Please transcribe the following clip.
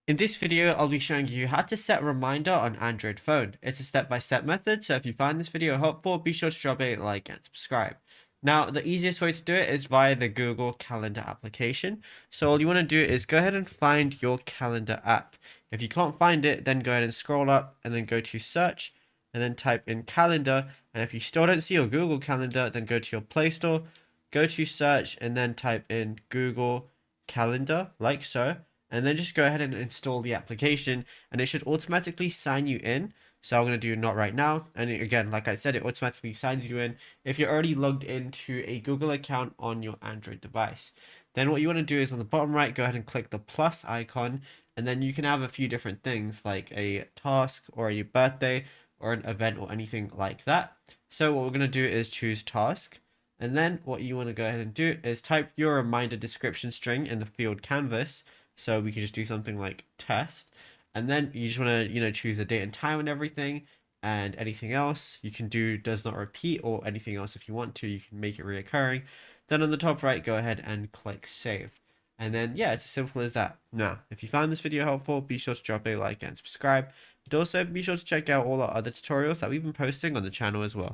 In this video, I'll be showing you how to set a reminder on Android phone. It's a step-by-step method, so if you find this video helpful, be sure to drop a like and subscribe. Now, the easiest way to do it is via the Google Calendar application. So all you want to do is go ahead and find your calendar app. If you can't find it, then go ahead and scroll up and then go to search and then type in calendar. And if you still don't see your Google Calendar, then go to your Play Store, go to search and then type in Google Calendar like so, and then just go ahead and install the application and it should automatically sign you in. So I'm going to do not right now, and again, like I said, it automatically signs you in if you're already logged into a Google account on your Android device. Then what you want to do is on the bottom right, go ahead and click the plus icon, and then you can have a few different things like a task or a birthday or an event or anything like that. So what we're going to do is choose task, and then what you want to go ahead and do is type your reminder description string in the field canvas. So we can just do something like test, and then you just want to, choose the date and time and everything, and anything else you can do does not repeat or anything else if you want to, you can make it reoccurring. Then on the top right, go ahead and click save. And then, yeah, it's as simple as that. Now, if you found this video helpful, be sure to drop a like and subscribe. But also be sure to check out all our other tutorials that we've been posting on the channel as well.